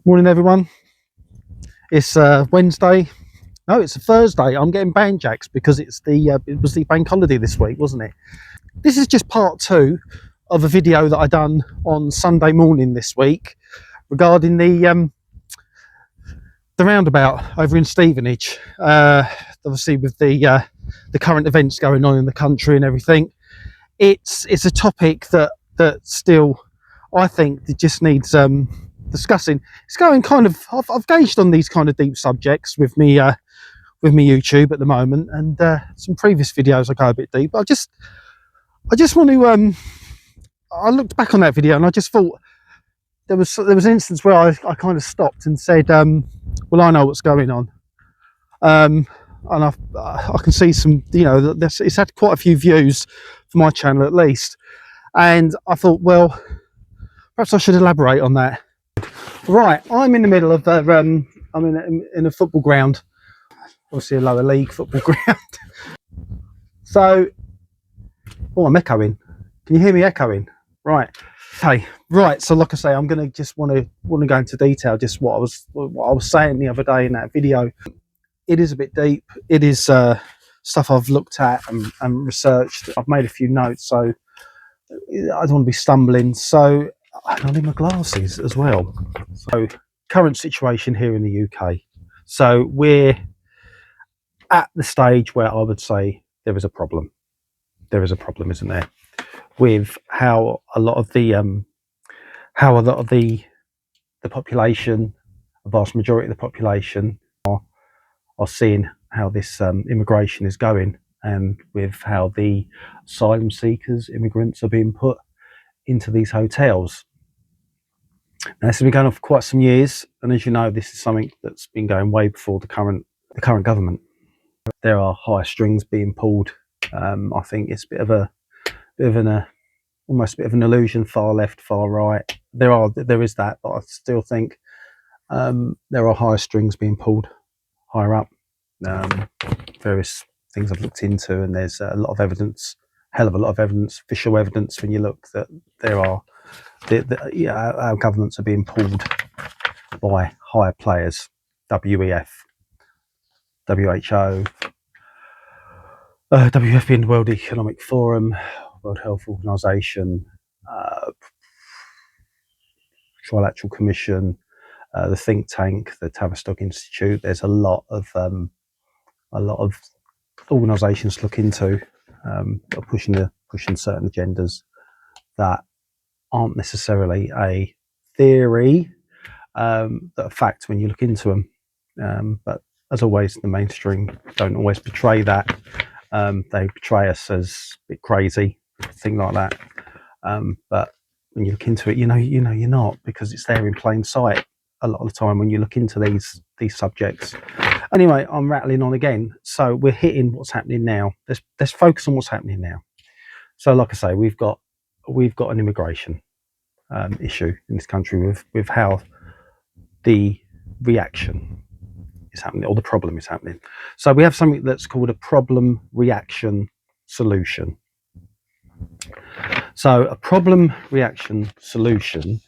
Morning everyone. It's Wednesday. No, it's a Thursday. I'm getting banjacks because it was the bank holiday this week, wasn't it? This is just part two of a video that I done on Sunday morning this week regarding the roundabout over in Stevenage. Obviously with the current events going on in the country and everything, it's a topic that still I think it just needs discussing. It's going kind of I've gauged on these kind of deep subjects with me YouTube at the moment, and some previous videos I go a bit deep. I just want to I looked back on that video and I just thought there was an instance where I kind of stopped and said, well, I know what's going on, and I can see some, it's had quite a few views for my channel at least, and I thought, well, perhaps I should elaborate on that. Right, I'm in the middle of I'm in a football ground, obviously a lower league football ground. So, oh, I'm echoing. Can you hear me echoing? Right. Okay. Right. So, like I say, I'm gonna just want to go into detail just what I was saying the other day in that video. It is a bit deep. It is stuff I've looked at and researched. I've made a few notes, so I don't want to be stumbling. So I need my glasses as well. So, current situation here in the UK. So we're at the stage where I would say there is a problem. There is a problem, isn't there, with how a lot of the population, a vast majority of the population, are seeing how this immigration is going, and with how the asylum seekers, immigrants, are being put into these hotels. Now, this has been going on for quite some years, and as you know, this is something that's been going way before the current government. There are higher strings being pulled. I think it's almost a bit of an illusion, far left, far right. There is that, but I still think there are higher strings being pulled higher up. Various things I've looked into, and there's a lot of evidence, hell of a lot of evidence, official evidence, when you look, that there are our governments are being pulled by higher players, WEF, WHO, WEF being the World Economic Forum, World Health Organization, Trilateral Commission, the think tank, the Tavistock Institute. There's a lot of organisations to look into, pushing certain agendas that aren't necessarily a theory, that are facts when you look into them. But as always, the mainstream don't always portray that. They portray us as a bit crazy, thing like that. But when you look into it, you know you're not, because it's there in plain sight a lot of the time when you look into these subjects. Anyway, I'm rattling on again. So we're hitting what's happening now. Let's focus on what's happening now. So, like I say, we've got an immigration issue in this country with how the reaction is happening, or the problem is happening. So we have something that's called a problem reaction solution. So a problem reaction solution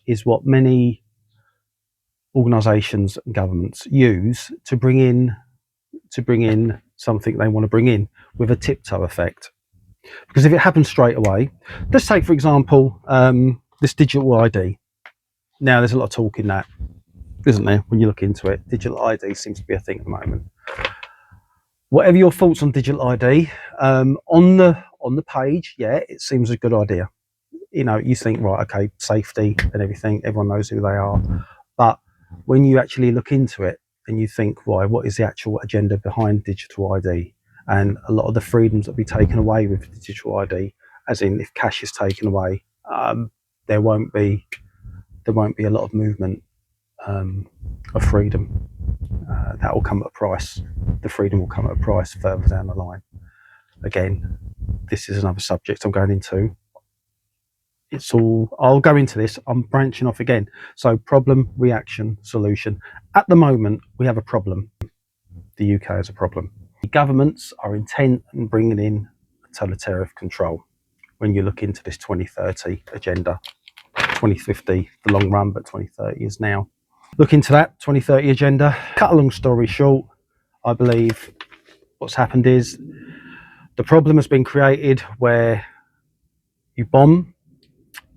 is what many organisations and governments use to bring in something they want to bring in, with a tiptoe effect. Because if it happens straight away, let's take for example this digital ID. Now, there's a lot of talk in that, isn't there? When you look into it, digital ID seems to be a thing at the moment. Whatever your thoughts on digital ID, on the page, yeah, it seems a good idea. You think, right, okay, safety and everything, everyone knows who they are. But when you actually look into it and you think, why, what is the actual agenda behind digital ID? And a lot of the freedoms that will be taken away with digital ID, as in if cash is taken away, there won't be a lot of movement of freedom. That will come at a price. The freedom will come at a price further down the line. Again, this is another subject I'm going into. I'll go into this. I'm branching off again. So, problem, reaction, solution. At the moment, we have a problem. The UK has a problem. The governments are intent on bringing in a total tariff control. When you look into this 2030 agenda, 2050, the long run, but 2030 is now. look into that 2030 agenda. Cut a long story short, I believe what's happened is the problem has been created where you bomb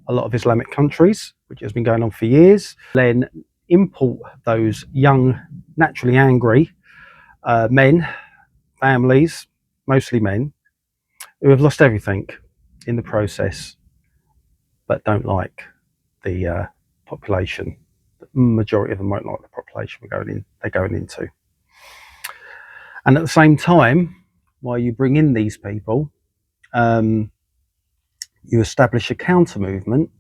a lot of Islamic countries, which has been going on for years, then import those young, naturally angry men, families, mostly men, who have lost everything in the process, but don't like the population. The majority of them won't like the population they're going into. And at the same time, while you bring in these people, you establish a counter movement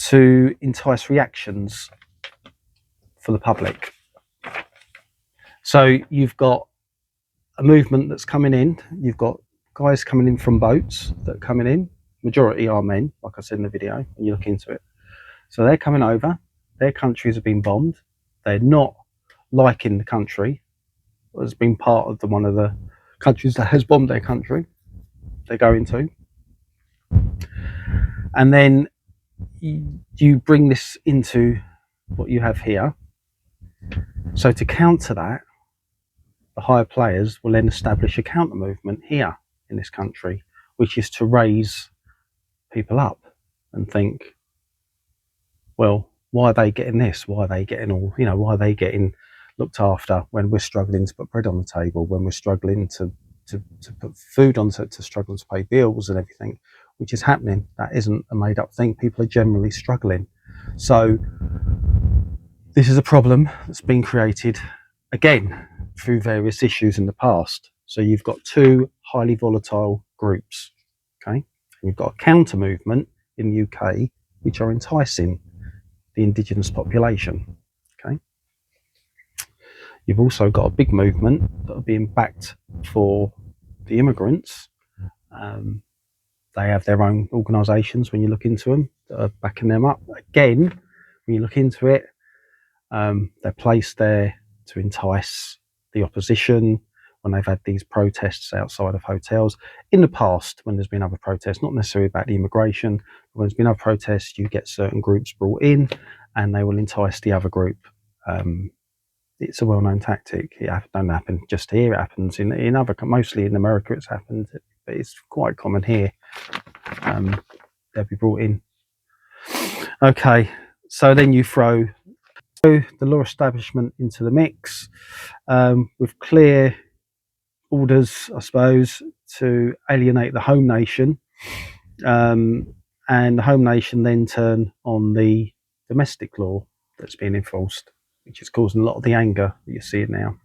to entice reactions for the public. So you've got a movement that's coming in. You've got guys coming in from boats that are coming in. Majority are men, like I said in the video, when you look into it. So they're coming over. Their countries have been bombed. They're not liking the country. Has been part of one of the countries that has bombed their country. They're going to. And then you bring this into what you have here. So to counter that, the higher players will then establish a counter movement here in this country, which is to raise people up and think, well, why are they getting this? Why are they getting why are they getting looked after when we're struggling to put bread on the table, when we're struggling to put food on, to struggling to pay bills and everything, which is happening. That isn't a made up thing. People are generally struggling. So this is a problem that's been created again through various issues in the past. So you've got two highly volatile groups, okay? And you've got a counter movement in the UK which are enticing the indigenous population, okay? You've also got a big movement that are being backed for the immigrants. They have their own organisations when you look into them that are backing them up. Again, when you look into it, they're placed there to entice the opposition when they've had these protests outside of hotels. In the past, when there's been other protests, not necessarily about the immigration, but when there's been other protests, you get certain groups brought in and they will entice the other group. It's a well-known tactic. It don't happen just here. It happens in other, mostly in America it's happened, but it's quite common here. They'll be brought in. Okay, so then you throw the law establishment into the mix with clear orders, I suppose, to alienate the home nation, and the home nation then turn on the domestic law that's being enforced, which is causing a lot of the anger that you're seeing now.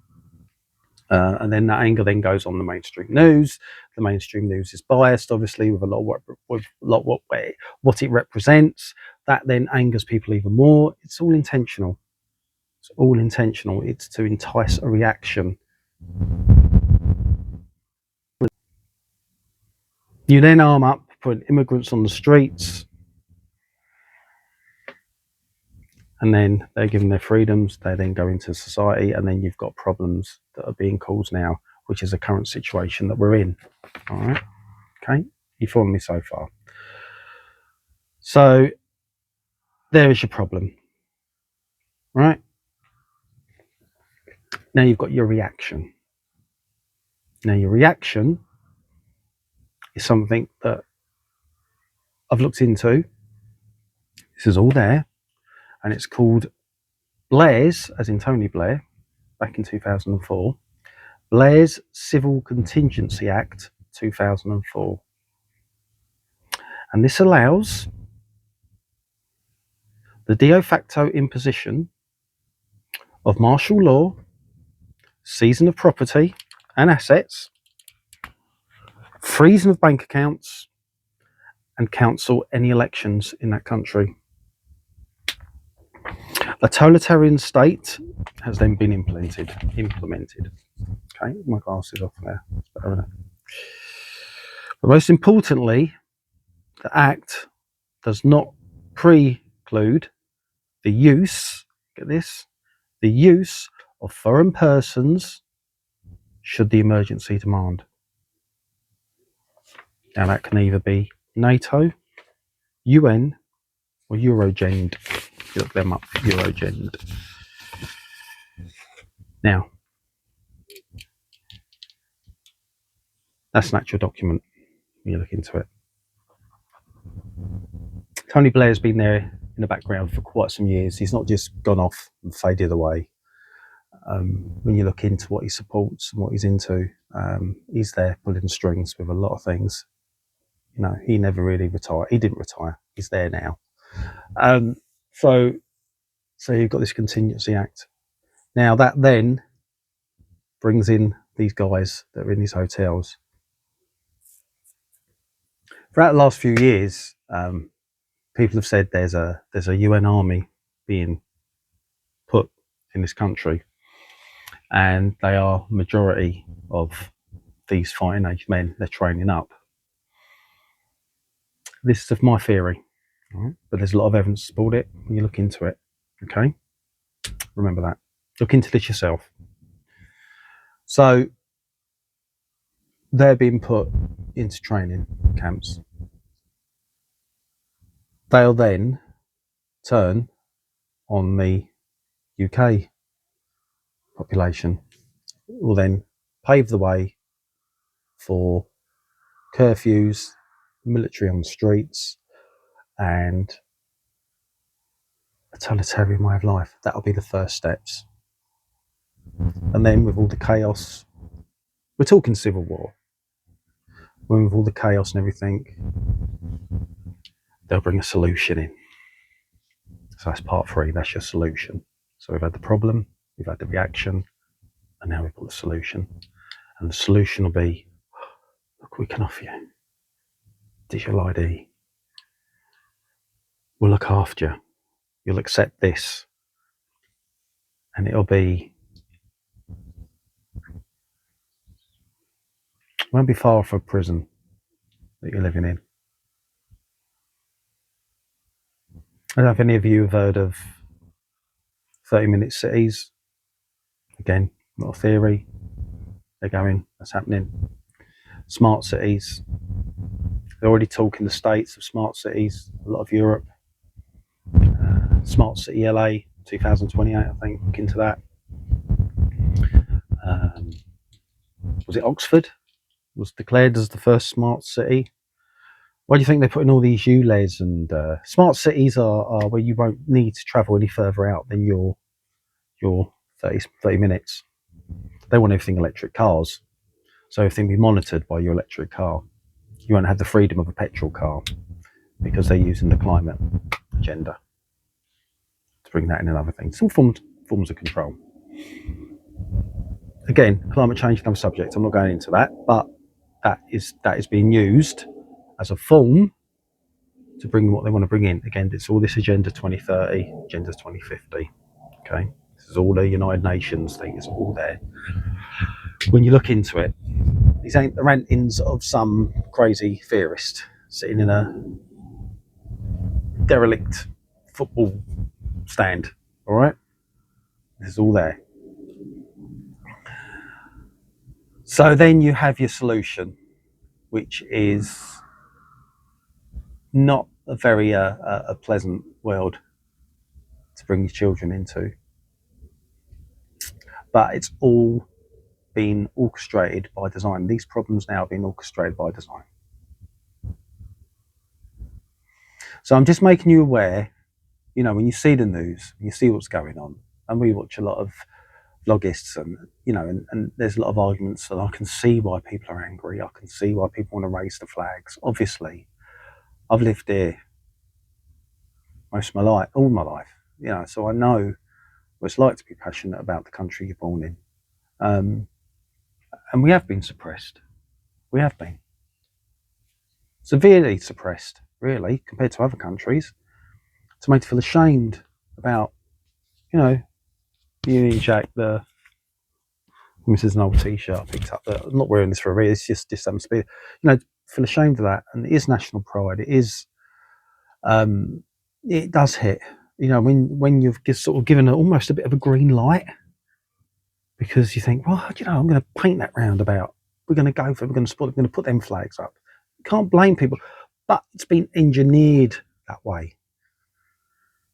And then that anger then goes on the mainstream news. The mainstream news is biased, obviously, with a lot of what it represents. That then angers people even more. It's all intentional. It's all intentional. It's to entice a reaction. You then arm up, put immigrants on the streets, and then they're given their freedoms. They then go into society, and then you've got problems that are being caused now, which is the current situation that we're in. All right, okay, you follow me so far? So there is your problem, right? Now you've got your reaction. Now your reaction is something that I've looked into. This is all there, and it's called Blair's, as in Tony Blair, back in 2004. Blair's Civil Contingency Act 2004. And this allows the de facto imposition of martial law, seizing of property and assets, freezing of bank accounts, and cancel any elections in that country. A totalitarian state has then been implemented. Okay, my glasses off there. It's better enough. But most importantly, the Act does not preclude the use, get this, the use of foreign persons should the emergency demand. Now that can either be NATO, UN, or Eurogend. You look them up, Eurogend. Now, that's an actual document when you look into it. Tony Blair's been there in the background for quite some years. He's not just gone off and faded away. When you look into what he supports and what he's into, he's there pulling strings with a lot of things. You know, he never really retired. He didn't retire. He's there now. So you've got this contingency act. Now that then brings in these guys that are in these hotels. Throughout the last few years, people have said there's a UN army being put in this country, and they are majority of these fighting age men they're training up. This is my theory, right? But there's a lot of evidence to support it when you look into it. Okay, remember that. Look into this yourself. So they're being put into training camps. They'll then turn on the UK population, will then pave the way for curfews, military on the streets, and a totalitarian way of life. That'll be the first steps. And then with all the chaos, we're talking civil war, with all the chaos and everything, they'll bring a solution in. So that's part 3, that's your solution. So we've had the problem, we've had the reaction, and now we've got the solution. And the solution will be, look, we can offer you digital ID. We'll look after you. You'll accept this. And it'll be, it won't be far from prison that you're living in. I don't know if any of you have heard of 30-minute cities. Again, not a theory. They're going, that's happening. Smart cities. They're already talking the States of smart cities, a lot of Europe. Smart City LA, 2028, I think, look into that. Was it Oxford? Was declared as the first smart city. Why do you think they're putting all these ULEZ and smart cities are where you won't need to travel any further out than your 30 minutes. They want everything electric cars, so everything be monitored by your electric car. You won't have the freedom of a petrol car because they're using the climate agenda to bring that in and other things. It's all forms of control. Again, climate change is another subject. I'm not going into that, but that is being used as a form to bring what they want to bring in. Again, it's all this Agenda 2030, Agenda 2050. Okay, this is all the United Nations thing. It's all there. When you look into it, these ain't the rantings of some crazy theorist sitting in a derelict football stand. All right, this is all there. So then you have your solution, which is not a very a pleasant world to bring your children into, but it's all been orchestrated by design. These problems now have been orchestrated by design. So I'm just making you aware, you know, when you see the news, you see what's going on, and we watch a lot of vlogists, and you know, and there's a lot of arguments, and I can see why people are angry. I can see why people want to raise the flags. Obviously, I've lived here most of my life, all my life, you know, so I know what it's like to be passionate about the country you're born in. And we have been suppressed. We have been severely suppressed, really, compared to other countries, to make you feel ashamed about, you know, Union Jack. This is an old T-shirt I picked up. I'm not wearing this for a reason. It's just some speed. You know, feel ashamed of that, and it is national pride. It is. It does hit. You know, when you've just sort of given almost a bit of a green light, because you think, well, you know, I'm going to paint that roundabout. We're going to go for it. We're going to support it. We're going to put them flags up. You can't blame people, but it's been engineered that way.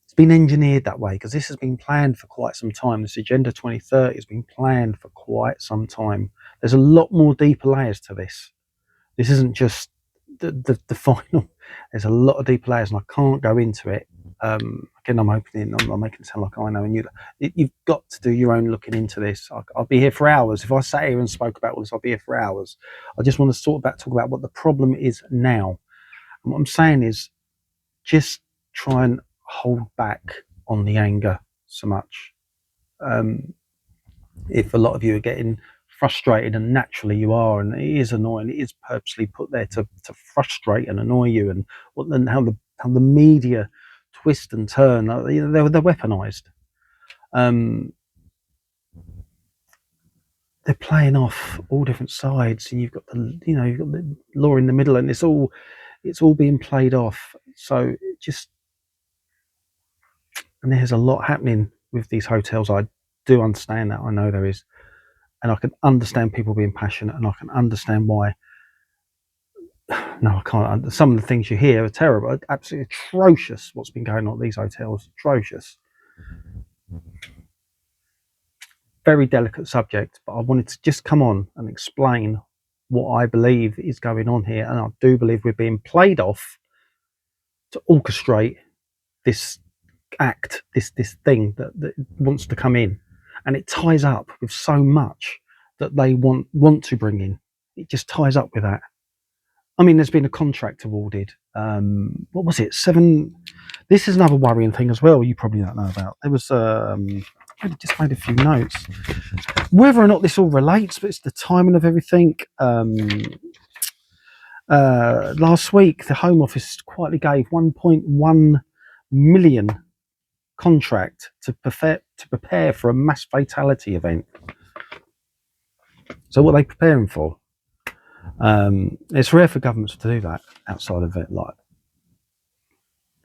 It's been engineered that way because this has been planned for quite some time. This Agenda 2030 has been planned for quite some time. There's a lot more deeper layers to this. This isn't just the final. There's a lot of deeper layers, and I can't go into it. Again, I'm making it sound like I know, and you've got to do your own looking into this. I'll be here for hours. If I sat here and spoke about all this, I'll be here for hours. I just want to talk about what the problem is now. And what I'm saying is, just try and hold back on the anger so much. If a lot of you are getting frustrated, and naturally you are, and it is annoying, it is purposely put there to frustrate and annoy you, and how the media twist and turn, they're weaponized. They're playing off all different sides, and you've got the law in the middle, and it's all being played off. So and there's a lot happening with these hotels. I do understand that. I know there is, and I can understand people being passionate, and I can understand why. No, I can't. Some of the things you hear are terrible, absolutely atrocious. What's been going on at these hotels, atrocious. Very delicate subject, but I wanted to just come on and explain what I believe is going on here, and I do believe we're being played off to orchestrate this act, this thing that wants to come in, and it ties up with so much that they want to bring in. It just ties up with that. I mean, there's been a contract awarded. What was it? 7. This is another worrying thing as well. You probably don't know about. There was. I just made a few notes. Whether or not this all relates, but it's the timing of everything. Last week, the Home Office quietly gave 1.1 million contract to prepare for a mass fatality event. So what are they preparing for? It's rare for governments to do that outside of it, like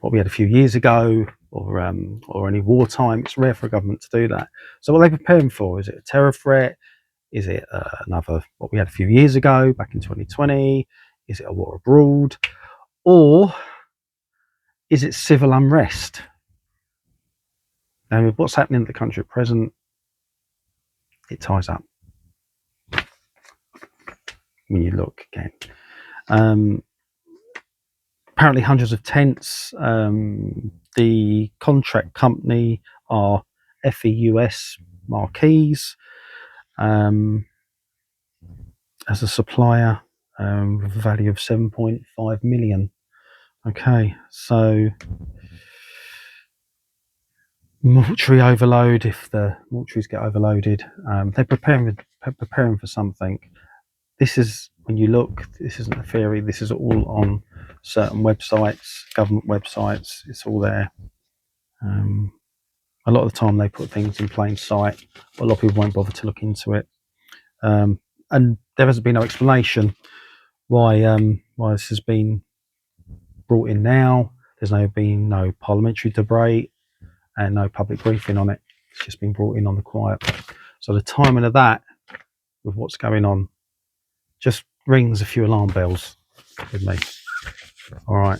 what we had a few years ago, or any wartime. It's rare for a government to do that. So what are they preparing for? Is it a terror threat? Is it another what we had a few years ago, back in 2020? Is it a war abroad? Or is it civil unrest? And with what's happening in the country at present, it ties up. When you look again. Apparently hundreds of tents. The contract company are FEUS Marquees as a supplier with a value of 7.5 million. Okay, so mortuary overload. If the mortuaries get overloaded, they're preparing for something. This is, when you look, this isn't a theory. This is all on certain websites, government websites. It's all there. A lot of the time they put things in plain sight, but a lot of people won't bother to look into it. And there hasn't been no explanation why this has been brought in now. There's been no parliamentary debate and no public briefing on it. It's just been brought in on the quiet. So the timing of that, with what's going on, just rings a few alarm bells with me. All right.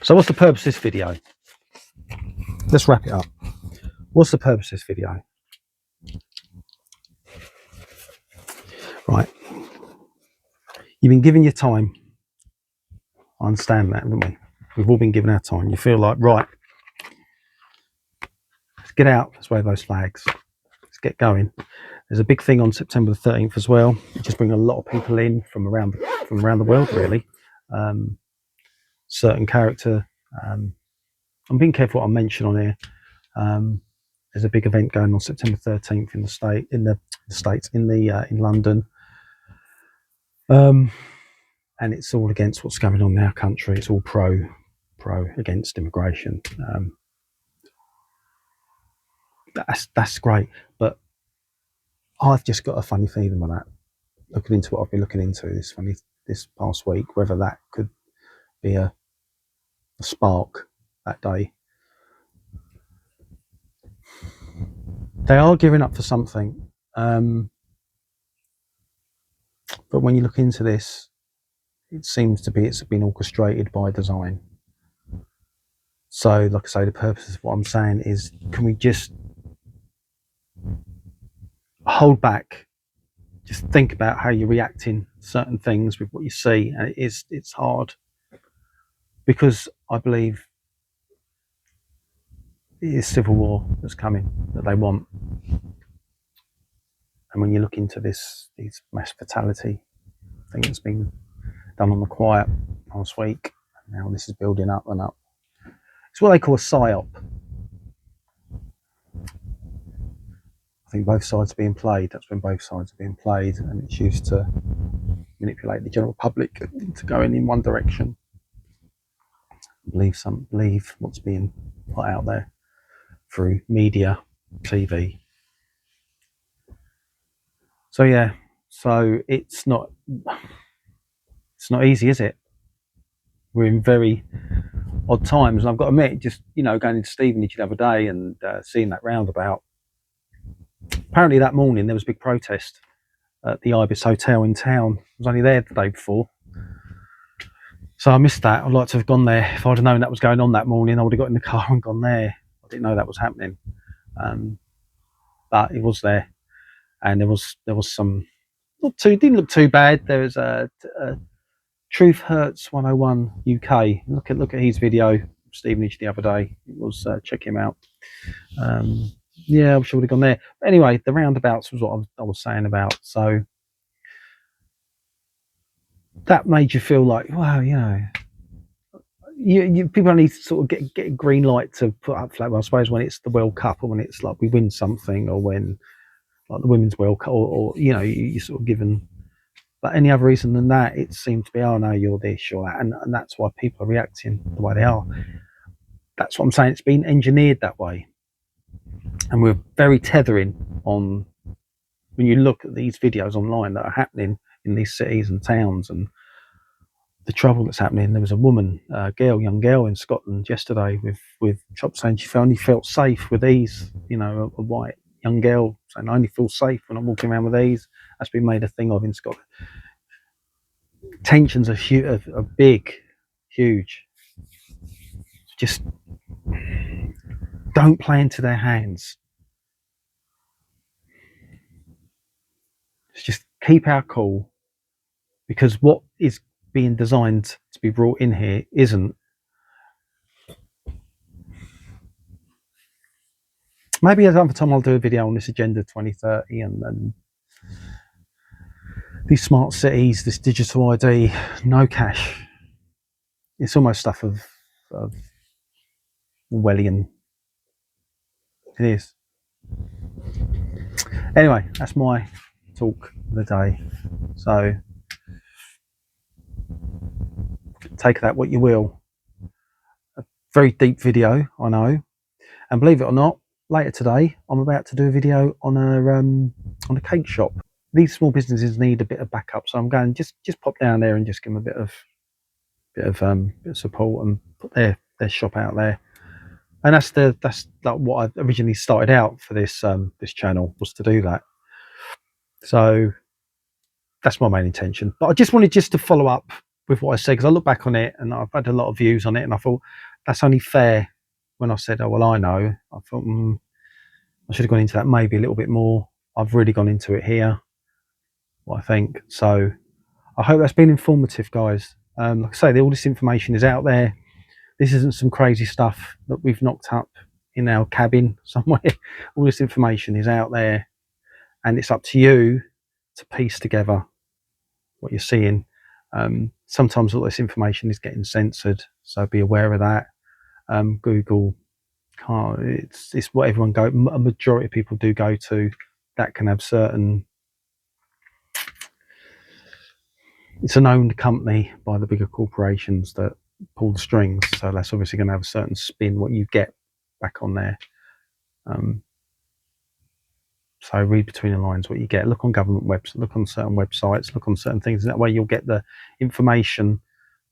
So what's the purpose of this video? Let's wrap it up. What's the purpose of this video? Right. You've been given your time. I understand that, haven't we? We've all been given our time. You feel like, right, let's get out. Let's wave those flags. Let's get going. There's a big thing on September the 13th as well. We just bring a lot of people in from around the world, really. Certain character. I'm being careful what I mention on here. There's a big event going on September 13th in London. And it's all against what's going on in our country. It's all pro against immigration. That's great, but I've just got a funny feeling with that. Looking into what I've been looking into this past week, whether that could be a spark that day. They are gearing up for something, but when you look into this, it seems to be it's been orchestrated by design. So, like I say, the purpose of what I'm saying is, can we just hold back, just think about how you're reacting to certain things with what you see, and it's hard because I believe it is civil war that's coming that they want. And when you look into these mass fatality thing that's been done on the quiet last week, now this is building up and up. It's what they call a psyop. I think both sides are being played. That's when both sides are being played, and it's used to manipulate the general public into going in one direction. Believe what's being put out there through media, TV. So yeah, so it's not easy, is it? We're in very odd times, and I've got to admit, just going into Stevenage the other day and seeing that roundabout. Apparently, that morning there was a big protest at the Ibis Hotel in town. I was only there the day before, so I missed that. I'd like to have gone there. If I'd have known that was going on that morning, I would have got in the car and gone there. I didn't know that was happening, but it was there, and there was some didn't look too bad. There was a Truth Hurts 101 UK. Look at his video, Stevenage the other day. It was check him out. Yeah, I'm sure would have gone there. But anyway, the roundabouts was what I was saying about. So that made you feel like, wow, people only sort of get a green light to put up flag. Well, I suppose when it's the World Cup, or when it's like we win something, or when like the Women's World Cup, or you're sort of given. But any other reason than that, it seemed to be, oh no, you're this, you're that, and that's why people are reacting the way they are. That's what I'm saying. It's been engineered that way, and we're very tethering on. When you look at these videos online that are happening in these cities and towns, and the trouble that's happening, there was a woman, young girl in Scotland yesterday with Chop saying she only felt safe with these. A white young girl saying, I only feel safe when I'm walking around with these. That's been made a thing of in Scotland. Tensions are big, huge. Just don't play into their hands. Just keep our cool, because what is being designed to be brought in here isn't. Maybe another time I'll do a video on this Agenda 2030 and these smart cities, this digital ID, no cash. It's almost stuff of Orwellian. It is. Anyway, that's my talk of the day. So take that what you will. A very deep video, I know. And believe it or not, later today, I'm about to do a video on a cake shop. These small businesses need a bit of backup, so I'm going just pop down there and just give them a bit of support and put their shop out there. And that's like what I originally started out for this channel, was to do that. So that's my main intention. But I just wanted to follow up with what I said, because I look back on it and I've had a lot of views on it, and I thought that's only fair. When I said, oh well, I know, I thought I should have gone into that maybe a little bit more. I've really gone into it here, what I think. So I hope that's been informative, guys. Like I say, all this information is out there. This isn't some crazy stuff that we've knocked up in our cabin somewhere. All this information is out there, and it's up to you to piece together what you're seeing. Sometimes all this information is getting censored, so be aware of that. Google can't. It's what everyone a majority of people do go to. That can have certain. It's an owned company by the bigger corporations that pull the strings, so that's obviously going to have a certain spin what you get back on there. So read between the lines what you get. Look on government websites, look on certain websites, look on certain things. That way you'll get the information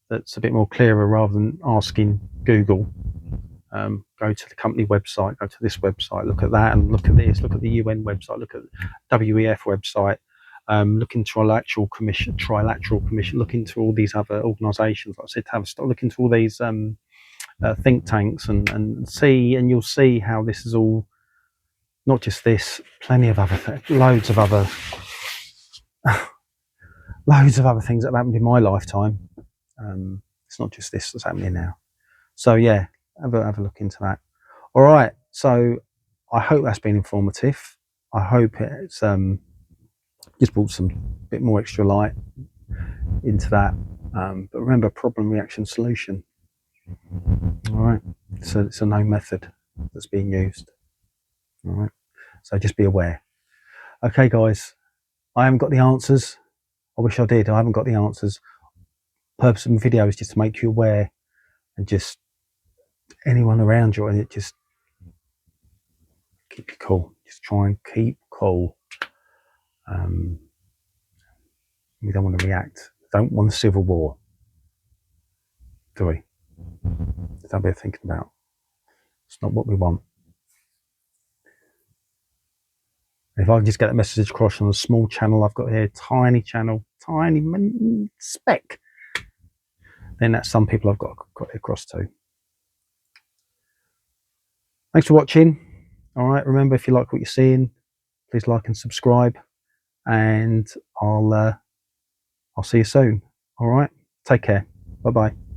that's a bit more clearer, rather than asking Google. Go to the company website, go to this website, look at that, and look at this, look at the UN website, look at the WEF website, look into trilateral commission, look into all these other organisations. Like I said, start looking into all these think tanks and see, and you'll see how this is all, not just this, plenty of other things, loads of other things that have happened in my lifetime. It's not just this that's happening now. So yeah, have a look into that. All right, so I hope that's been informative. I hope it's just brought some bit more extra light into that. But remember, problem, reaction, solution. All right, so it's a known method that's being used. All right, so just be aware. Okay, guys, I haven't got the answers. I wish I did. I haven't got the answers. Purpose of the video is just to make you aware, and just anyone around you, and it just keep you cool. Just try and keep cool. We don't want to react. Don't want a civil war, do we? Don't be thinking about. It's not what we want. If I can just get that message across on a small channel I've got here, tiny channel, tiny speck, then that's some people I've got it across to. Thanks for watching. All right, remember, if you like what you're seeing, please like and subscribe, and I'll see you soon. All right, take care. Bye bye.